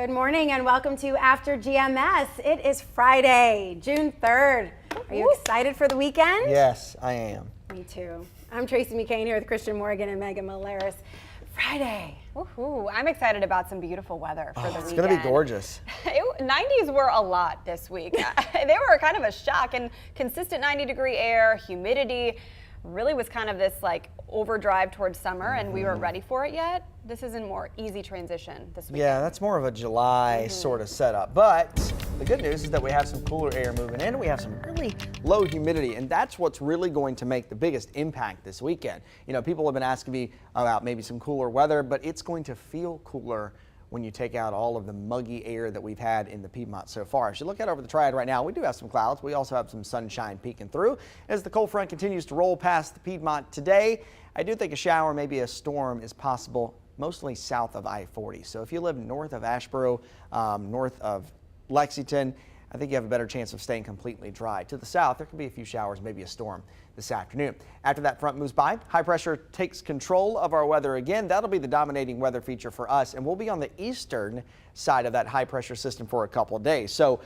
Good morning and welcome to After GMS. It is Friday, June 3rd. Are you excited for the weekend? Yes, I am. Me too. I'm Tracy McCain here with Christian Morgan and Megan Malaris. Friday. Woohoo! I'm excited about some beautiful weather for the weekend. It's going to be gorgeous. 90s were a lot this week. They were kind of a shock, and consistent 90-degree air, humidity, really was kind of this like overdrive towards summer, and we weren't ready for it yet. This is a more easy transition this weekend. Yeah, that's more of a July sort of setup. But the good news is that we have some cooler air moving in, and we have some really low humidity, and that's what's really going to make the biggest impact this weekend. You know, people have been asking me about maybe some cooler weather, but it's going to feel cooler when you take out all of the muggy air that we've had in the Piedmont so far. As you look out over the Triad right now, we do have some clouds. We also have some sunshine peeking through. As the cold front continues to roll past the Piedmont today, I do think a shower, maybe a storm is possible, mostly south of I-40. So if you live north of Asheboro, north of Lexington, I think you have a better chance of staying completely dry. To the south, there could be a few showers, maybe a storm this afternoon. After that front moves by, high pressure takes control of our weather again. That'll be the dominating weather feature for us, and we'll be on the eastern side of that high pressure system for a couple of days. So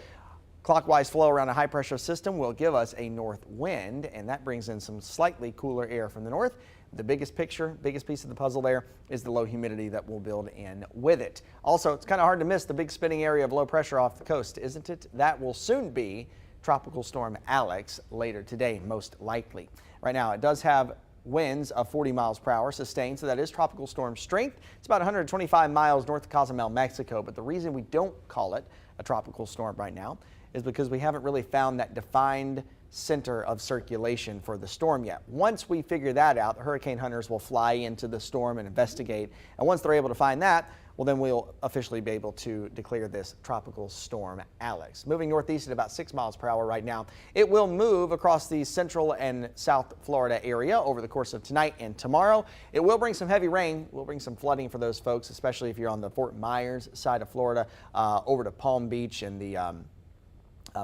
clockwise flow around a high pressure system will give us a north wind, and that brings in some slightly cooler air from the north. The biggest piece of the puzzle there is the low humidity that will build in with it. Also, it's kind of hard to miss the big spinning area of low pressure off the coast, isn't it? That will soon be Tropical Storm Alex later today, most likely. Right now, it does have winds of 40 miles per hour sustained, so that is tropical storm strength. It's about 125 miles north of Cozumel, Mexico, but the reason we don't call it a tropical storm right now is because we haven't really found that defined center of circulation for the storm yet. Once we figure that out, the hurricane hunters will fly into the storm and investigate. And once they're able to find that, well, then we'll officially be able to declare this Tropical Storm Alex. Moving northeast at about 6 miles per hour right now. It will move across the central and south Florida area over the course of tonight and tomorrow. It will bring some heavy rain, will bring some flooding for those folks, especially if you're on the Fort Myers side of Florida, over to Palm Beach and the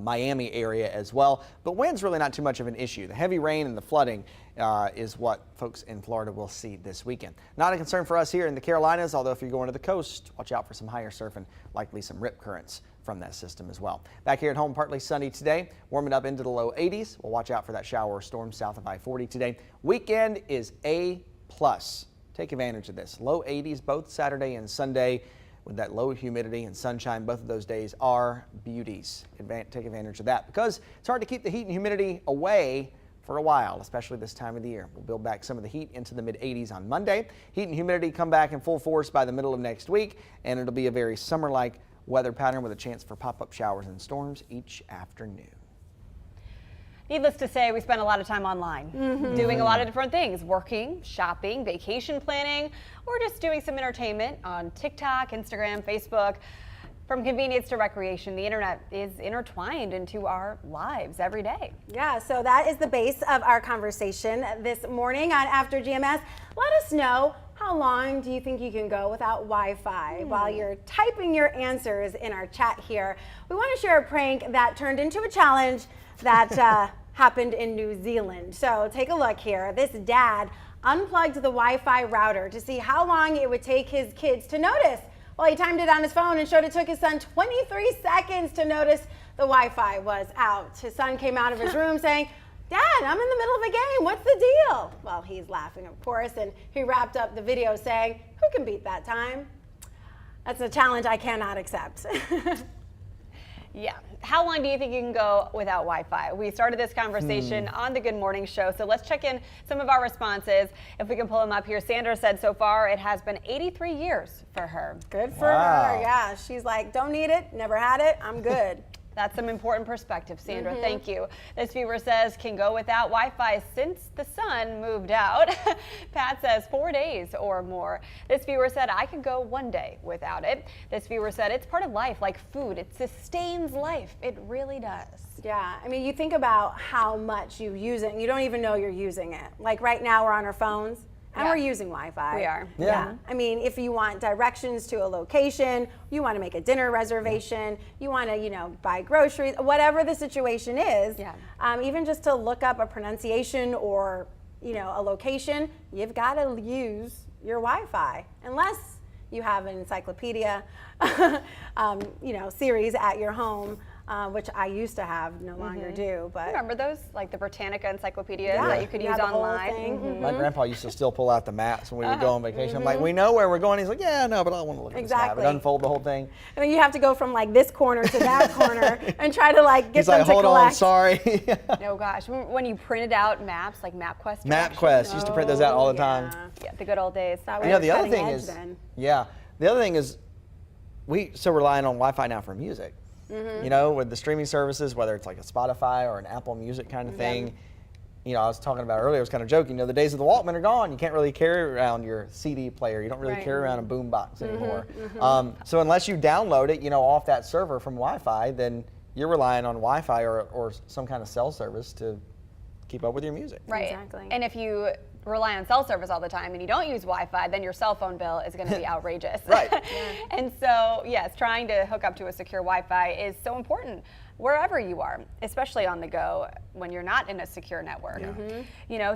Miami area as well, but wind's really not too much of an issue. The heavy rain and the flooding is what folks in Florida will see this weekend. Not a concern for us here in the Carolinas, although if you're going to the coast, watch out for some higher surf and likely some rip currents from that system as well. Back here at home, partly sunny today, warming up into the low 80s. We'll watch out for that shower or storm south of I-40 today. Weekend is A+. Take advantage of this. Low 80s both Saturday and Sunday. With that low humidity and sunshine, both of those days are beauties. Take advantage of that because it's hard to keep the heat and humidity away for a while, especially this time of the year. We'll build back some of the heat into the mid-80s on Monday. Heat and humidity come back in full force by the middle of next week, and it'll be a very summer-like weather pattern with a chance for pop-up showers and storms each afternoon. Needless to say, we spend a lot of time online, doing a lot of different things, working, shopping, vacation planning, or just doing some entertainment on TikTok, Instagram, Facebook. From convenience to recreation, the internet is intertwined into our lives every day. Yeah, so that is the base of our conversation this morning on After GMS. Let us know, how long do you think you can go without Wi-Fi? While you're typing your answers in our chat here, we want to share a prank that turned into a challenge that happened in New Zealand. So take a look here. This dad unplugged the Wi-Fi router to see how long it would take his kids to notice. Well, he timed it on his phone and showed it took his son 23 seconds to notice the Wi-Fi was out. His son came out of his room saying, "Dad, I'm in the middle of a game. What's the deal?" Well, he's laughing, of course, and he wrapped up the video saying, "Who can beat that time?" That's a challenge I cannot accept. Yeah. How long do you think you can go without Wi-Fi? We started this conversation on the Good Morning Show, so let's check in some of our responses. If we can pull them up here. Sandra said so far it has been 83 years for her. Good for her. Yeah, she's like, don't need it, never had it, I'm good. That's some important perspective, Sandra. Thank you. This viewer says, can go without Wi-Fi since the sun moved out. Pat says 4 days or more. This viewer said, I could go 1 day without it. This viewer said, it's part of life, like food. It sustains life. It really does. Yeah, I mean, you think about how much you use it and you don't even know you're using it. Like right now we're on our phones. And we're using Wi-Fi. We are. Yeah. I mean, if you want directions to a location, you want to make a dinner reservation, you want to, buy groceries, whatever the situation is, even just to look up a pronunciation or, a location, you've got to use your Wi-Fi. Unless you have an encyclopedia, series at your home, which I used to have, no longer do. But Remember those, like the Britannica encyclopedias Yeah. that you could Yeah, use the whole online? thing. My grandpa used to still pull out the maps when we would go on vacation. I'm like, we know where we're going. He's like, yeah, no, but I want to look at this map. Exactly. And unfold the whole thing. and then you have to go from like this corner to that corner and try to like get He's them like, to hold collect. on, sorry. Oh gosh, when you printed out maps, like MapQuest. MapQuest, used to print those out all the time. Yeah, the good old days. That You know, was the other cutting thing edge is, then. the other thing is, we so relying on Wi-Fi now for music. You know, with the streaming services, whether it's like a Spotify or an Apple Music kind of thing. You know, I was talking about earlier, I was kind of joking, the days of the Walkman are gone. You can't really carry around your CD player. You don't really Right. carry around a boombox anymore. So unless you download it, off that server from Wi-Fi, then you're relying on Wi-Fi or some kind of cell service to keep up with your music. Right. Exactly. And if you rely on cell service all the time and you don't use Wi-Fi, then your cell phone bill is going to be outrageous. Right. And so, yes, trying to hook up to a secure Wi-Fi is so important wherever you are, especially on the go when you're not in a secure network.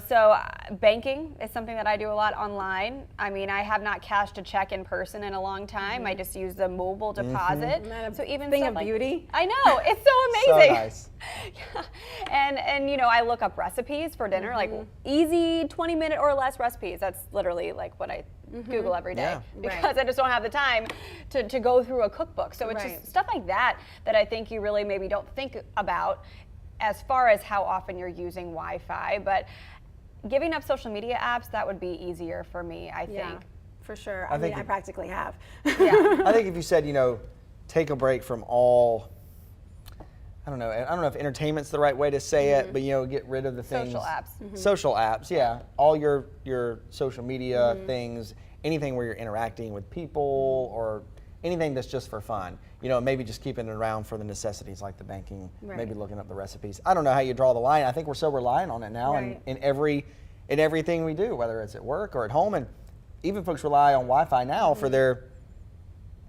So banking is something that I do a lot online. I mean, I have not cashed a check in person in a long time. I just use the mobile deposit. Isn't that a So even thing stuff of like- beauty? I know, it's so So amazing. nice. And I look up recipes for dinner, like easy 20-minute or less recipes. That's literally like what I Google every day Yeah. because I just don't have the time to go through a cookbook. So it's Right. just stuff like that I think you really maybe don't think about as far as how often you're using Wi-Fi. But giving up social media apps, that would be easier for me, I Yeah, think. for sure. I I think mean, I practically have. Yeah. I think if you said, take a break from all, I don't know if entertainment's the right way to say it, but get rid of the things. Social apps. Social apps, yeah. All your social media things, anything where you're interacting with people or anything that's just for fun. Maybe just keeping it around for the necessities like the banking, Right. maybe looking up the recipes. I don't know how you draw the line. I think we're so reliant on it now Right. in everything we do, whether it's at work or at home. And even folks rely on Wi-Fi now for their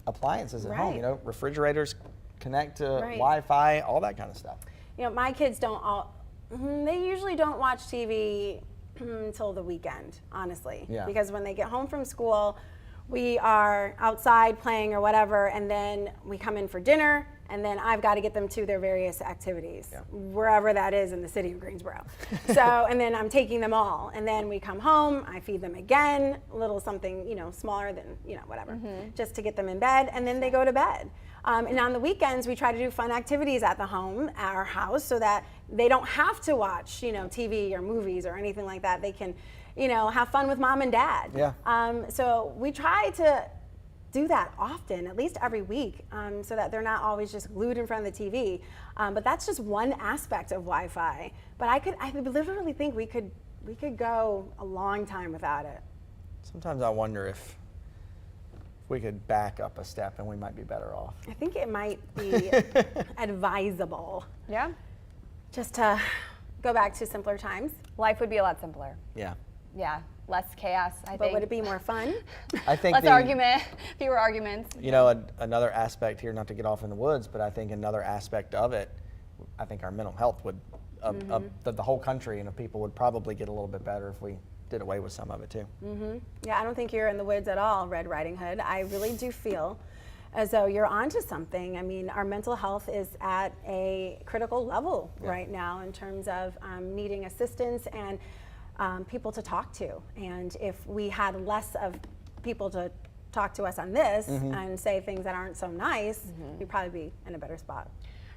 appliances at home. Right. Refrigerators connect to Right. Wi-Fi, all that kind of stuff. My kids don't they usually don't watch TV until the weekend, honestly. Yeah. Because when they get home from school, we are outside playing or whatever, and then we come in for dinner, and then I've got to get them to their various activities, wherever that is in the city of Greensboro. And then I'm taking them all, and then we come home, I feed them again, a little something, smaller than, whatever, just to get them in bed, and then they go to bed. And on the weekends, we try to do fun activities at our house, so that they don't have to watch, TV or movies or anything like that. They can, have fun with mom and dad. Yeah. So we try to do that often, at least every week, so that they're not always just glued in front of the TV. But that's just one aspect of Wi-Fi. But I literally think we could go a long time without it. Sometimes I wonder if we could back up a step and we might be better off. I think it might be advisable Yeah. just to go back to simpler times. Life would be a lot simpler. Yeah. Yeah. Less chaos, I But think. would it be more fun? I think Less argument, fewer arguments. another aspect here, not to get off in the woods, but I think another aspect of it, I think our mental health would, the whole country and of people would probably get a little bit better if we did away with some of it too. Yeah, I don't think you're in the woods at all, Red Riding Hood. I really do feel as though you're onto something. I mean, our mental health is at a critical level right now in terms of needing assistance and people to talk to. And if we had less of people to talk to us on this and say things that aren't so nice, we'd probably be in a better spot.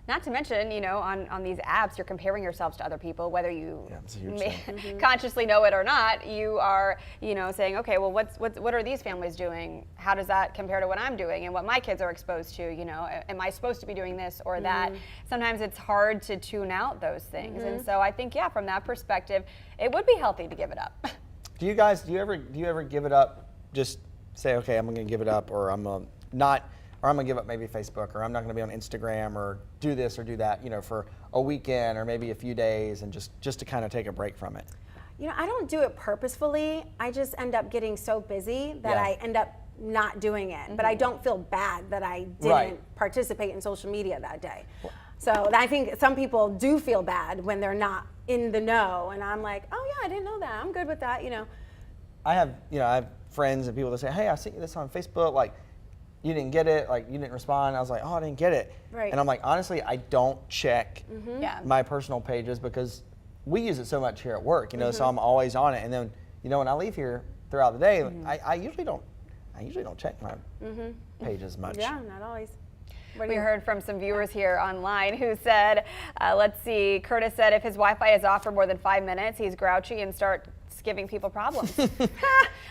Not to mention, on these apps, you're comparing yourselves to other people, whether you it's a huge thing. consciously know it or not. You are, saying, okay, well, what are these families doing? How does that compare to what I'm doing and what my kids are exposed to? Am I supposed to be doing this or that? Sometimes it's hard to tune out those things, and so I think, from that perspective, it would be healthy to give it up. Do you ever give it up? Just say, okay, I'm going to give it up, or I'm going to give up maybe Facebook, or I'm not going to be on Instagram, or do this or do that, for a weekend or maybe a few days, and just to kind of take a break from it. I don't do it purposefully. I just end up getting so busy that I end up not doing it. But I don't feel bad that I didn't participate in social media that day. So I think some people do feel bad when they're not in the know, and I'm like, oh yeah, I didn't know that. I'm good with that, I have friends and people that say, hey, I sent you this on Facebook, like, you didn't get it, like, you didn't respond. I was like, oh, I didn't get it. Right. And I'm like, honestly, I don't check Yeah. my personal pages because we use it so much here at work, so I'm always on it. And then, when I leave here throughout the day, I usually don't check my pages much. Yeah, not always. We heard from some viewers here online who said, let's see, Curtis said if his Wi-Fi is off for more than 5 minutes, he's grouchy and starts giving people problems. At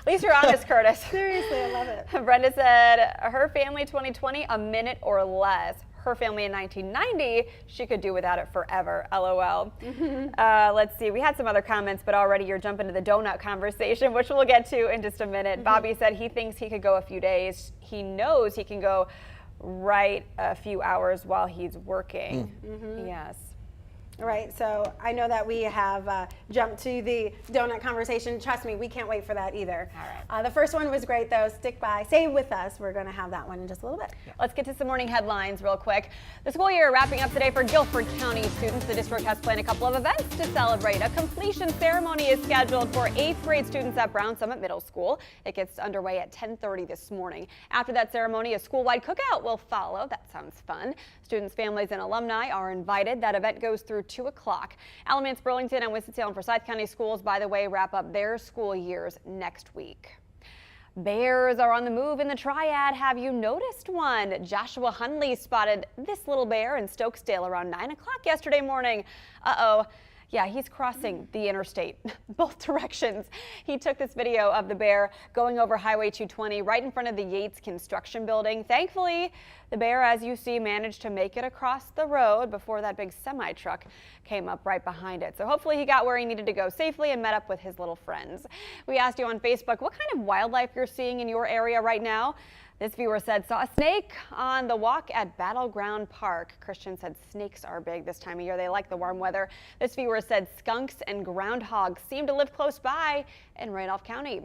least you're honest, Curtis. Seriously, I love it. Brenda said her family 2020, a minute or less. Her family in 1990, she could do without it forever, LOL. Let's see, we had some other comments, but already you're jumping to the donut conversation, which we'll get to in just a minute. Bobby said he thinks he could go a few days. He knows he can go right a few hours while he's working. Yes. All right, so I know that we have jumped to the donut conversation. Trust me, we can't wait for that either. All right. The first one was great, though. Stick by, stay with us. We're going to have that one in just a little bit. Let's get to some morning headlines real quick. The school year wrapping up today for Guilford County students. The district has planned a couple of events to celebrate. A completion ceremony is scheduled for 8th grade students at Brown Summit Middle School. It gets underway at 10:30 this morning. After that ceremony, a school-wide cookout will follow. That sounds fun. Students, families, and alumni are invited. That event goes through 2 o'clock. Alamance, Burlington, and Winston-Salem Forsyth County schools, by the way, wrap up their school years next week. Bears are on the move in the Triad. Have you noticed one? Joshua Hunley spotted this little bear in Stokesdale around 9 o'clock yesterday morning. Uh-oh. Yeah, he's crossing the interstate, both directions. He took this video of the bear going over Highway 220 right in front of the Yates Construction Building. Thankfully, the bear, as you see, managed to make it across the road before that big semi-truck came up right behind it. So hopefully he got where he needed to go safely and met up with his little friends. We asked you on Facebook what kind of wildlife you're seeing in your area right now. This viewer said, saw a snake on the walk at Battleground Park. Christian said snakes are big this time of year. They like the warm weather. This viewer said skunks and groundhogs seem to live close by in Randolph County.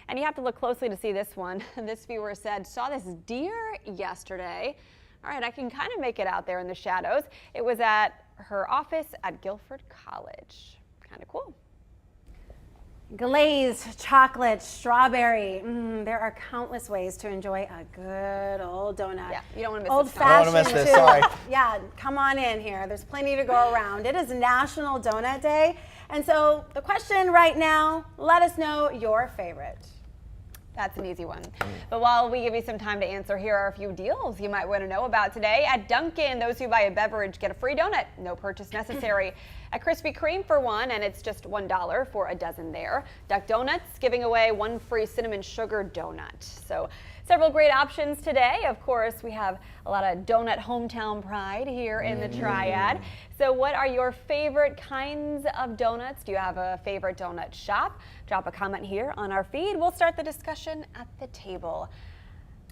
And you have to look closely to see this one. This viewer said, saw this deer yesterday. All right, I can kind of make it out there in the shadows. It was at her office at Guilford College. Kind of cool. Glazed, chocolate, strawberry. There are countless ways to enjoy a good old donut. Yeah, you don't want to miss Old this. I don't wanna fashioned miss this, too. sorry. Yeah, come on in here. There's plenty to go around. It is National Donut Day. And so the question right now, let us know your favorite. That's an easy one. But while we give you some time to answer, here are a few deals you might want to know about today. At Dunkin', those who buy a beverage get a free donut, no purchase necessary. At Krispy Kreme for one, and it's just $1 for a dozen there. Duck Donuts giving away 1 free cinnamon sugar donut. So several great options today. Of course, we have a lot of donut hometown pride here in the Triad. So what are your favorite kinds of donuts? Do you have a favorite donut shop? Drop a comment here on our feed. We'll start the discussion at the table.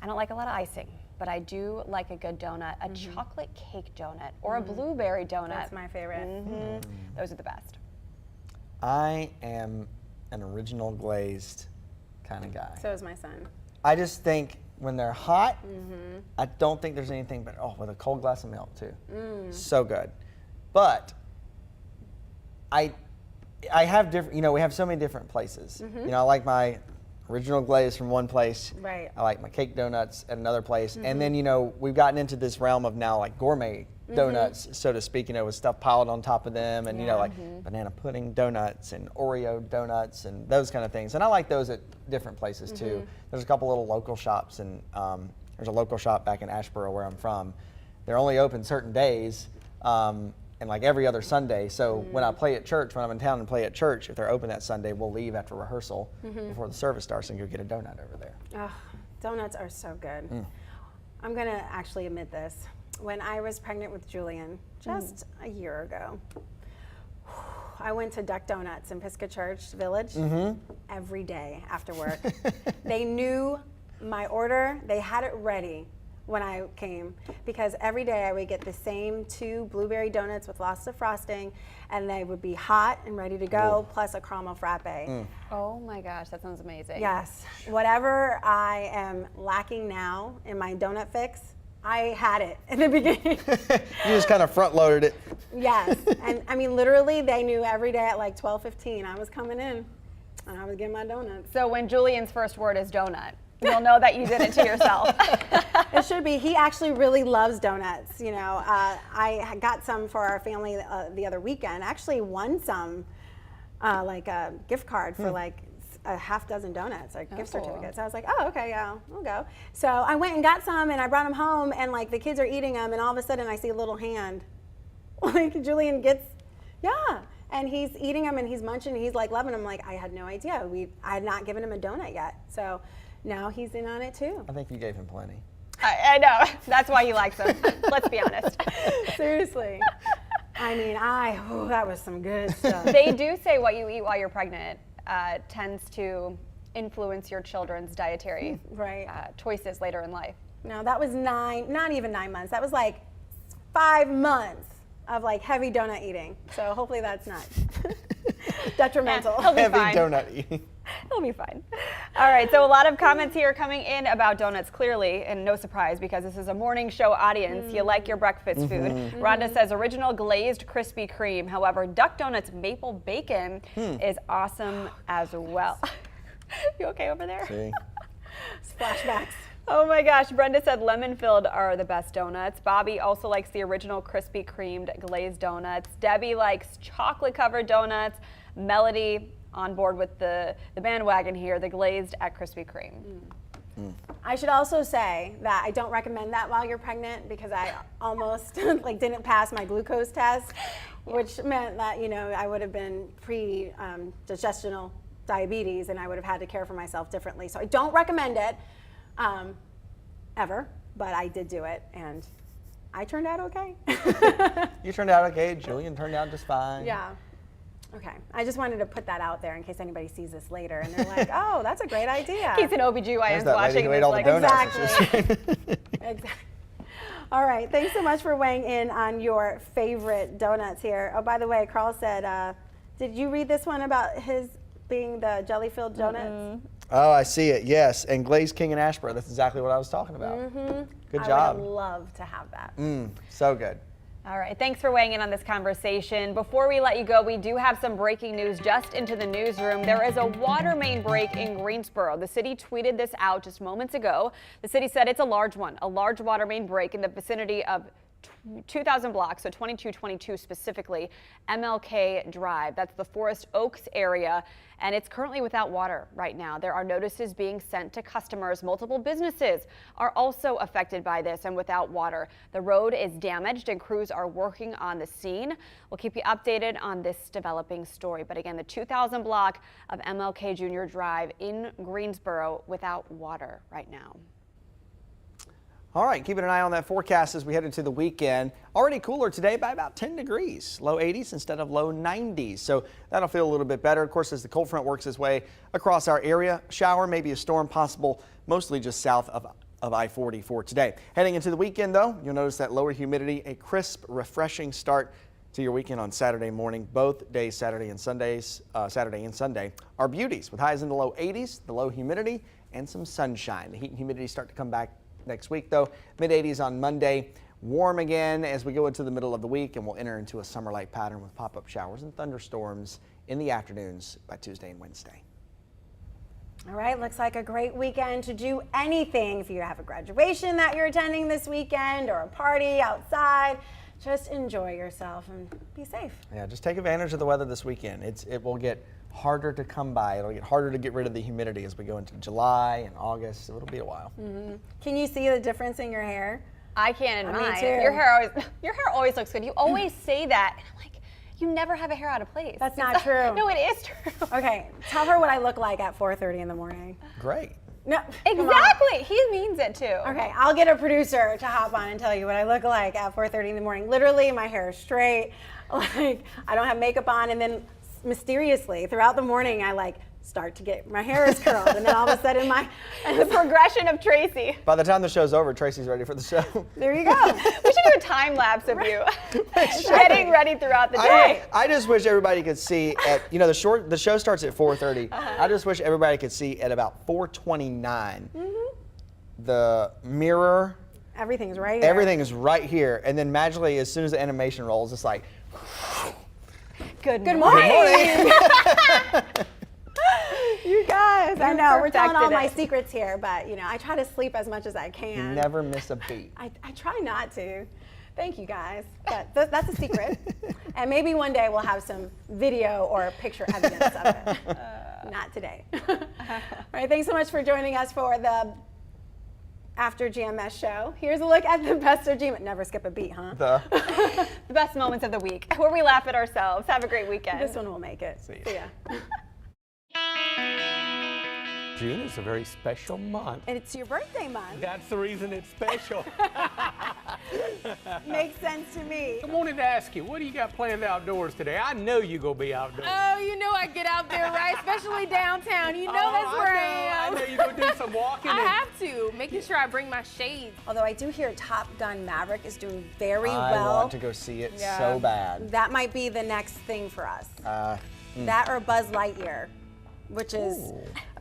I don't like a lot of icing, but I do like a good donut, a chocolate cake donut or a blueberry donut. That's my favorite. Those are the best. I am an original glazed kind of guy. So is my son. I just think when they're hot, I don't think there's anything but, with a cold glass of milk too. So good. But I have different, we have so many different places. I like my original glaze from one place. Right. I like my cake donuts at another place. And then, we've gotten into this realm of now like gourmet donuts, so to speak, with stuff piled on top of them and, like banana pudding donuts and Oreo donuts and those kind of things. And I like those at different places too. There's a couple little local shops and there's a local shop back in Asheboro where I'm from. They're only open certain days. And like every other Sunday. So when I play at church, when I'm in town and play at church, if they're open that Sunday, we'll leave after rehearsal before the service starts and go get a donut over there. Oh, donuts are so good. I'm going to actually admit this. When I was pregnant with Julian, just a year ago, I went to Duck Donuts in Pisgah Church Village every day after work. They knew my order. They had it ready when I came, because every day I would get the same 2 blueberry donuts with lots of frosting, and they would be hot and ready to go, plus a caramel frappe. Oh my gosh, that sounds amazing. Yes. Whatever I am lacking now in my donut fix, I had it in the beginning. You just kind of front loaded it. Yes. And I mean, literally, they knew every day at like 12:15 I was coming in. I was getting my donuts. So when Julian's first word is donut, you'll know that you did it to yourself. It should be. He actually really loves donuts. You know, I got some for our family the other weekend. Actually won some, like a gift card for like a half dozen donuts, like gift certificates. I was like, oh, okay, yeah, I'll go. So I went and got some, and I brought them home, and like the kids are eating them, and all of a sudden I see a little hand. Like Julian gets, yeah. And he's eating them, and he's munching, and he's like loving them. Like, I had no idea. I had not given him a donut yet. So now he's in on it too. I think you gave him plenty. I know. That's why he likes them. Let's be honest. Seriously. I mean, that was some good stuff. They do say what you eat while you're pregnant tends to influence your children's dietary choices later in life. No, that was not even 9 months. That was like 5 months of like heavy donut eating. So hopefully that's not detrimental. He'll be Heavy fine. donut eating. He'll be fine. All right, so a lot of comments here coming in about donuts, clearly, and no surprise because this is a morning show audience. You like your breakfast food. Rhonda says original glazed Krispy Kreme. However, Duck Donuts maple bacon is awesome as well. You okay over there? See? Flashbacks. Oh my gosh, Brenda said lemon-filled are the best donuts. Bobby also likes the original Krispy Kremed glazed donuts. Debbie likes chocolate-covered donuts. Melody on board with the bandwagon here, the glazed at Krispy Kreme. I should also say that I don't recommend that while you're pregnant because I almost like didn't pass my glucose test, which meant that, you know, I would have been pre-digestional diabetes and I would have had to care for myself differently. So I don't recommend it ever, but I did do it and I turned out okay. You turned out okay. Julian turned out just fine. Yeah. Okay. I just wanted to put that out there in case anybody sees this later and they're like, oh, that's a great idea. In case an OBGYN's watching who this ate all the like, donuts. Exactly. Exactly. All right. Thanks so much for weighing in on your favorite donuts here. Oh, by the way, Carl said, did you read this one about his being the jelly-filled donuts? Oh, I see it. Yes, and glazed king and Ashboro. That's exactly what I was talking about. Good job. I would love to have that. So good. All right, thanks for weighing in on this conversation. Before we let you go, we do have some breaking news just into the newsroom. There is a water main break in Greensboro. The city tweeted this out just moments ago. The city said it's a large one, a large water main break in the vicinity of 2,000 blocks, so 2222 specifically, MLK Drive. That's the Forest Oaks area, and it's currently without water right now. There are notices being sent to customers. Multiple businesses are also affected by this and without water. The road is damaged and crews are working on the scene. We'll keep you updated on this developing story. But again, the 2,000 block of MLK Junior Drive in Greensboro without water right now. All right, keeping an eye on that forecast as we head into the weekend. Already cooler today by about 10 degrees, low 80s instead of low 90s. So that'll feel a little bit better. Of course, as the cold front works its way across our area, shower, maybe a storm possible, mostly just south of I-40 for today. Heading into the weekend, though, you'll notice that lower humidity, a crisp, refreshing start to your weekend on Saturday morning. Both days, Saturday and Sunday, are beauties with highs in the low 80s, the low humidity, and some sunshine. The heat and humidity start to come back next week, though. Mid-80s on Monday. Warm again as we go into the middle of the week, and we'll enter into a summer-like pattern with pop-up showers and thunderstorms in the afternoons by Tuesday and Wednesday. All right, looks like a great weekend to do anything. If you have a graduation that you're attending this weekend or a party outside, just enjoy yourself and be safe. Yeah, just take advantage of the weather this weekend. It will get harder to come by. It'll get harder to get rid of the humidity as we go into July and August. It'll be a while. Can you see the difference in your hair? I can in mine. Me too. Your hair always looks good. You always say that. And I'm like, you never have a hair out of place. That's not true. No, it is true. Okay, tell her what I look like at 4:30 in the morning. Great. No, Exactly. He means it too. Okay, I'll get a producer to hop on and tell you what I look like at 4:30 in the morning. Literally, my hair is straight. Like, I don't have makeup on, and then mysteriously throughout the morning, I start to get my hair is curled, and then all of a sudden the progression of Tracy. By the time the show's over, Tracy's ready for the show. There you go. We should do a time lapse of you getting ready throughout the day. I just wish everybody could see at the show starts at 4:30. I just wish everybody could see at about 4:29. The mirror. Everything's right here. Everything is right here, and then magically, as soon as the animation rolls, it's like. Good Good morning. morning. You guys, I know we're telling all perfected my it. secrets here, but I try to sleep as much as I can. Never miss a beat. I try not to. Thank you guys, but that's a secret. And maybe one day we'll have some video or picture evidence of it. Not today. All right, thanks so much for joining us for the After GMS show. Here's a look at the best of GMS. Never skip a beat, huh? The best moments of the week, where we laugh at ourselves. Have a great weekend. This one will make it. See See ya. June is a very special month. And it's your birthday month. That's the reason it's special. Makes sense to me. I wanted to ask you, what do you got planned outdoors today? I know you're going to be outdoors. Oh, you know I get out there, right? Especially downtown. You know that's where I am. I know you're going to do some walking. I have to. Making sure I bring my shades. Although I do hear Top Gun Maverick is doing very I well. want to go see it so bad. That might be the next thing for us. That or Buzz Lightyear, which is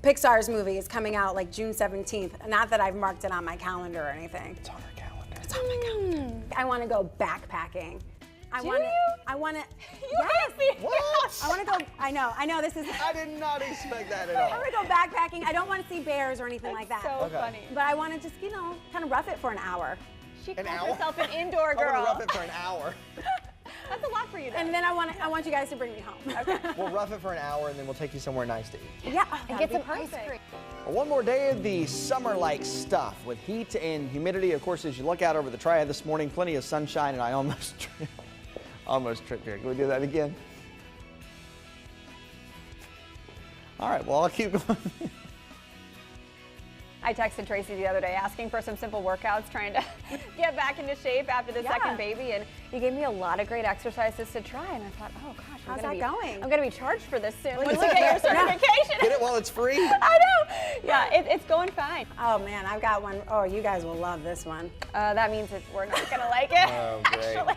Pixar's movie. Is coming out like June 17th. Not that I've marked it on my calendar or anything. It's on our calendar. It's on my calendar. I want to go backpacking. I want to. What? I want to go. I know. This is. I did not expect that at I all. want to go backpacking. I don't want to see bears or anything like that. So Okay. funny. But I want to just, kind of rough it for an hour. She An calls hour? herself an indoor I want to girl. rough it for an hour. That's a lot for you, though. And then I want you guys to bring me home. Okay. We'll rough it for an hour and then we'll take you somewhere nice to eat. Yeah. and that'd get be some ice perfect. cream. Well, one more day of the summer-like stuff with heat and humidity. Of course, as you look out over the triad this morning, plenty of sunshine, and I almost tripped here. Can we do that again? All right, well, I'll keep going. I texted Tracy the other day asking for some simple workouts, trying to get back into shape after the second baby, and he gave me a lot of great exercises to try, and I thought, oh gosh, How's that going? I'm going to be charged for this soon. Well, Once you we get your yeah. certification. Get it while it's free? I know. Yeah, it's going fine. Oh man, I've got one. Oh, you guys will love this one. That means we're not going to like it. Oh, great. Actually.